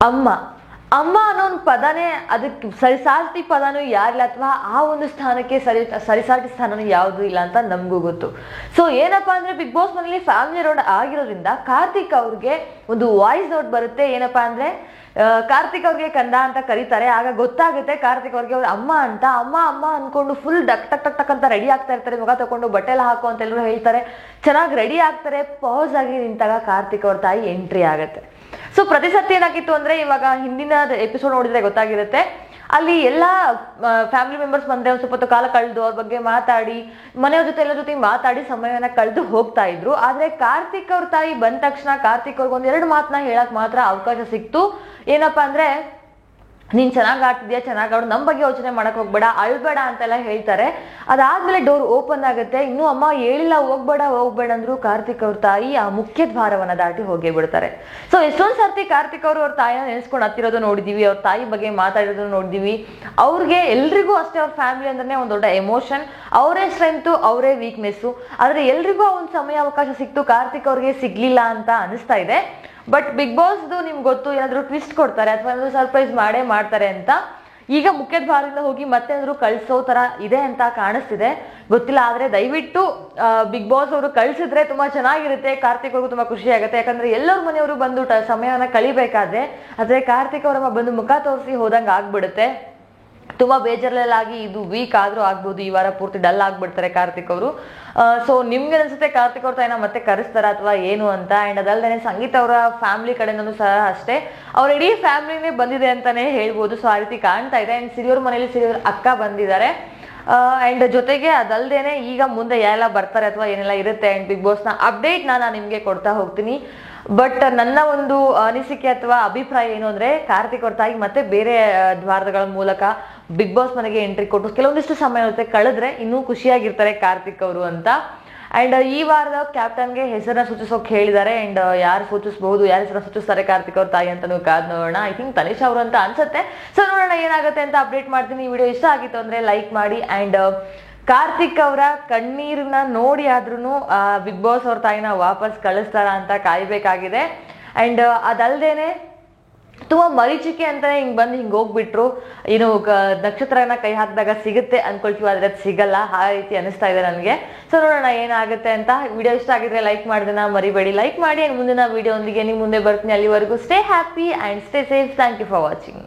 ಅಮ್ಮ ಅಮ್ಮ ಅನ್ನೋ ಒಂದು ಪದನೇ ಅದಕ್ಕೆ ಸರಿಸಾಟಿ ಪದನೂ ಯಾರಿಲ್ಲ, ಅಥವಾ ಆ ಒಂದು ಸ್ಥಾನಕ್ಕೆ ಸರಿಸಾಟಿ ಸ್ಥಾನನೂ ಯಾವುದೂ ಇಲ್ಲ ಅಂತ ನಮಗೂ ಗೊತ್ತು. ಸೊ ಏನಪ್ಪಾ ಅಂದ್ರೆ ಬಿಗ್ ಬಾಸ್ ಮನೇಲಿ ಫ್ಯಾಮಿಲಿ ರೌಂಡ್ ಆಗಿರೋದ್ರಿಂದ ಕಾರ್ತಿಕ್ ಅವ್ರಿಗೆ ಒಂದು ವಾಯ್ಸ್ ನೋಟ್ ಬರುತ್ತೆ. ಏನಪ್ಪಾ ಅಂದ್ರೆ ಕಾರ್ತಿಕ್ ಅವ್ರಿಗೆ ಕಂದ ಅಂತ ಕರೀತಾರೆ. ಆಗ ಗೊತ್ತಾಗುತ್ತೆ ಕಾರ್ತಿಕ್ ಅವ್ರಿಗೆ ಅವ್ರ ಅಮ್ಮ ಅಂತ. ಅಮ್ಮ ಅಮ್ಮ ಅನ್ಕೊಂಡು ಫುಲ್ ಡಕ್ ಟಕ್ ಟಕ್ ಟಕ್ ಅಂತ ರೆಡಿ ಆಗ್ತಾ ಇರ್ತಾರೆ. ಮುಖ ತಗೊಂಡು ಬಟ್ಟೆ ಎಲ್ಲ ಹಾಕೋ ಅಂತ ಎಲ್ಲರೂ ಹೇಳ್ತಾರೆ. ಚೆನ್ನಾಗಿ ರೆಡಿ ಆಗ್ತಾರೆ. ಪಾಸ್ ಆಗಿ ನಿಂತಾಗ ಕಾರ್ತಿಕ್ ಅವ್ರ ತಾಯಿ ಎಂಟ್ರಿ ಆಗುತ್ತೆ. ಸೊ ಪ್ರತಿ ಸತಿ ಏನಾಗಿತ್ತು ಅಂದ್ರೆ, ಇವಾಗ ಹಿಂದಿನ ಎಪಿಸೋಡ್ ನೋಡಿದ್ರೆ ಗೊತ್ತಾಗಿರುತ್ತೆ, ಅಲ್ಲಿ ಎಲ್ಲ ಫ್ಯಾಮಿಲಿ ಮೆಂಬರ್ಸ್ ಬಂದ್ರೆ ಒಂದು ಸ್ವಲ್ಪ ಕಾಲ ಕಳೆದು ಅವ್ರ ಬಗ್ಗೆ ಮಾತಾಡಿ ಮನೆಯವ್ರ ಜೊತೆ ಎಲ್ಲರ ಜೊತೆ ಮಾತಾಡಿ ಸಮಯವನ್ನ ಕಳೆದು ಹೋಗ್ತಾ ಇದ್ರು. ಆದ್ರೆ ಕಾರ್ತಿಕ್ ಅವ್ರ ತಾಯಿ ಬಂದ ತಕ್ಷಣ ಕಾರ್ತಿಕ್ ಅವ್ರಿಗೆ ಒಂದೆರಡು ಮಾತನ್ನ ಹೇಳಕ್ ಮಾತ್ರ ಅವಕಾಶ ಸಿಕ್ತು. ಏನಪ್ಪಾ ಅಂದ್ರೆ, ನೀನ್ ಚೆನ್ನಾಗಿ ಆಡ್ತಿದ್ಯಾ, ಚೆನ್ನಾಗಿ ಆಡು, ನಮ್ಮ ಬಗ್ಗೆ ಯೋಚನೆ ಮಾಡಕ್ ಹೋಗ್ಬೇಡ, ಅಳ್ಬೇಡ ಅಂತೆಲ್ಲ ಹೇಳ್ತಾರೆ. ಅದಾದ್ಮೇಲೆ ಡೋರ್ ಓಪನ್ ಆಗುತ್ತೆ. ಇನ್ನೂ ಅಮ್ಮ ಹೇಳಿಲ್ಲ ಹೋಗ್ಬೇಡ ಅಂದ್ರು ಕಾರ್ತಿಕ್ ಅವ್ರ ತಾಯಿ ಆ ಮುಖ್ಯ ದ್ವಾರವನ್ನ ದಾಟಿ ಹೋಗೇ ಬಿಡ್ತಾರೆ. ಸೊ ಎಷ್ಟೊಂದ್ ಸರ್ತಿ ಕಾರ್ತಿಕ್ ಅವ್ರ ತಾಯಿನ ನೆನೆಸ್ಕೊಂಡು ಹತ್ತಿರೋದು ನೋಡಿದೀವಿ, ಅವ್ರ ತಾಯಿ ಬಗ್ಗೆ ಮಾತಾಡೋದು ನೋಡಿದೀವಿ. ಅವ್ರಿಗೆ ಎಲ್ರಿಗೂ ಅಷ್ಟೇ ಅವ್ರ ಫ್ಯಾಮಿಲಿ ಅಂದ್ರೆ ಒಂದ್ ದೊಡ್ಡ ಎಮೋಷನ್, ಅವರೇ ಸ್ಟ್ರೆಂತ್, ಅವರೇ ವೀಕ್ನೆಸ್ಸು. ಆದ್ರೆ ಎಲ್ರಿಗೂ ಒಂದ್ ಸಮಯ ಅವಕಾಶ ಸಿಕ್ತು, ಕಾರ್ತಿಕ್ ಅವ್ರಿಗೆ ಸಿಗ್ಲಿಲ್ಲ ಅಂತ ಅನಿಸ್ತಾ ಇದೆ. ಬಟ್ ಬಿಗ್ ಬಾಸ್ದು ನಿಮ್ಗೆ ಗೊತ್ತು, ಏನಾದ್ರು ಟ್ವಿಸ್ಟ್ ಕೊಡ್ತಾರೆ ಅಥವಾ ಏನಾದ್ರು ಸರ್ಪ್ರೈಸ್ ಮಾಡೇ ಮಾಡ್ತಾರೆ ಅಂತ. ಈಗ ಮುಖ್ಯ ದ್ವಾರದಿಂದ ಹೋಗಿ ಮತ್ತೇನಾದ್ರು ಕಳ್ಸೋ ತರ ಇದೆ ಅಂತ ಕಾಣಿಸ್ತಿದೆ, ಗೊತ್ತಿಲ್ಲ. ಆದ್ರೆ ದಯವಿಟ್ಟು ಬಿಗ್ ಬಾಸ್ ಅವರು ಕಳ್ಸಿದ್ರೆ ತುಂಬಾ ಚೆನ್ನಾಗಿರುತ್ತೆ. ಕಾರ್ತಿಕ್ ಅವ್ರಿಗೂ ತುಂಬಾ ಖುಷಿ ಆಗುತ್ತೆ. ಯಾಕಂದ್ರೆ ಎಲ್ಲರ ಮನೆಯವರು ಬಂದು ಸಮಯವನ್ನ ಕಳಿಬೇಕಾದ್ರೆ ಆದ್ರೆ ಕಾರ್ತಿಕ್ ಅವರಮ್ಮ ಬಂದು ಮುಖ ತೋರಿಸಿ ಹೋದಂಗೆ ಆಗ್ಬಿಡುತ್ತೆ. ತುಂಬಾ ಬೇಜಾರಲ್ಲಾಗಿ ಇದು ವೀಕ್ ಆದ್ರೂ ಆಗ್ಬೋದು, ಈ ವಾರ ಪೂರ್ತಿ ಡಲ್ ಆಗ್ಬಿಡ್ತಾರೆ ಕಾರ್ತಿಕ್ ಅವರು. ಸೊ ನಿಮ್ಗೆ ಅನ್ಸುತ್ತೆ ಕಾರ್ತಿಕ್ ಅವ್ರ ತಾಯಿನ ಮತ್ತೆ ಕರೆಸ್ತಾರ ಅಥವಾ ಏನು ಅಂತ. ಅಂಡ್ ಅದಲ್ದೇನೆ ಸಂಗೀತ ಅವರ ಫ್ಯಾಮಿಲಿ ಕಡೆನೂ ಸಹ ಅಷ್ಟೇ, ಅವ್ರ ಇಡೀ ಫ್ಯಾಮಿಲಿನೇ ಬಂದಿದೆ ಅಂತಾನೆ ಹೇಳ್ಬೋದು. ಸೊ ಆ ರೀತಿ ಕಾಣ್ತಾ ಇದೆ. ಅಂಡ್ ಸಿರಿಯವ್ರ ಮನೇಲಿ ಸಿರಿಯವ್ರ ಅಕ್ಕ ಬಂದಿದ್ದಾರೆ. ಅಂಡ್ ಜೊತೆಗೆ ಅದಲ್ದೇನೆ ಈಗ ಮುಂದೆ ಯಾರೆಲ್ಲ ಬರ್ತಾರೆ ಅಥವಾ ಏನೆಲ್ಲ ಇರುತ್ತೆ ಅಂಡ್ ಬಿಗ್ ಬಾಸ್ ನ ಅಪ್ಡೇಟ್ ನಾನು ನಿಮ್ಗೆ ಕೊಡ್ತಾ ಹೋಗ್ತೀನಿ. ಬಟ್ ನನ್ನ ಒಂದು ಅನಿಸಿಕೆ ಅಥವಾ ಅಭಿಪ್ರಾಯ ಏನು ಅಂದ್ರೆ, ಕಾರ್ತಿಕ್ ಅವ್ರ ತಾಯಿ ಮತ್ತೆ ಬೇರೆ ದ್ವಾರಗಳ ಮೂಲಕ ಬಿಗ್ ಬಾಸ್ ಮನೆಗೆ ಎಂಟ್ರಿ ಕೊಟ್ಟು ಕೆಲವೊಂದಿಷ್ಟು ಸಮಯ ಜೊತೆ ಕಳೆದ್ರೆ ಇನ್ನೂ ಖುಷಿಯಾಗಿರ್ತಾರೆ ಕಾರ್ತಿಕ್ ಅವರು ಅಂತ. ಅಂಡ್ ಈ ವಾರದ ಕ್ಯಾಪ್ಟನ್ಗೆ ಹೆಸರನ್ನ ಸೂಚಿಸೋಕೆ ಹೇಳಿದ್ದಾರೆ. ಅಂಡ್ ಯಾರು ಸೂಚಿಸಬಹುದು, ಯಾರ ಹೆಸರನ್ನ ಸೂಚಿಸ್ತಾರೆ ಕಾರ್ತಿಕ್ ಅವ್ರ ತಾಯಿ ಅಂತ ಕಾದ್ ನೋಡೋಣ. ಐ ಥಿಂಕ್ ತನಿಷ್ ಅವರು ಅಂತ ಅನ್ಸುತ್ತೆ. ಸೊ ನೋಡೋಣ ಏನಾಗುತ್ತೆ ಅಂತ ಅಪ್ಡೇಟ್ ಮಾಡ್ತೀನಿ. ಈ ವಿಡಿಯೋ ಇಷ್ಟ ಆಗಿತ್ತು ಅಂದ್ರೆ ಲೈಕ್ ಮಾಡಿ. ಅಂಡ್ ಕಾರ್ತಿಕ್ ಅವರ ಕಣ್ಣೀರನ್ನ ನೋಡಿ ಆದ್ರೂ ಬಿಗ್ ಬಾಸ್ ಅವ್ರ ತಾಯಿನ ವಾಪಸ್ ಕಳಿಸ್ತಾರ ಅಂತ ಕಾಯ್ಬೇಕಾಗಿದೆ. ಅಂಡ್ ಅದಲ್ದೇನೆ ತುಂಬಾ ಮರೀಚಿಕೆ ಅಂತಾನೆ ಹಿಂಗ್ ಹೋಗ್ಬಿಟ್ರು. ಏನು ನಕ್ಷತ್ರನ ಕೈ ಹಾಕಿದಾಗ ಸಿಗುತ್ತೆ ಅನ್ಕೊಳ್ತೀವಿ, ಆದ್ರೆ ಅದು ಸಿಗಲ್ಲ. ಆ ರೀತಿ ಅನಿಸ್ತಾ ಇದೆ ನನಗೆ. ಸೊ ನೋಡೋಣ ಏನಾಗುತ್ತೆ ಅಂತ. ವಿಡಿಯೋ ಇಷ್ಟ ಆಗಿದ್ರೆ ಲೈಕ್ ಮಾಡೋದನ್ನ ಮರಿಬೇಡಿ. ಲೈಕ್ ಮಾಡಿ. ಅಂಡ್ ಮುಂದಿನ ವಿಡಿಯೋ ಒಂದಿಗೆ ನಿಮ್ ಮುಂದೆ ಬರ್ತೀನಿ. ಅಲ್ಲಿವರೆಗೂ stay happy and stay safe. Thank you for watching.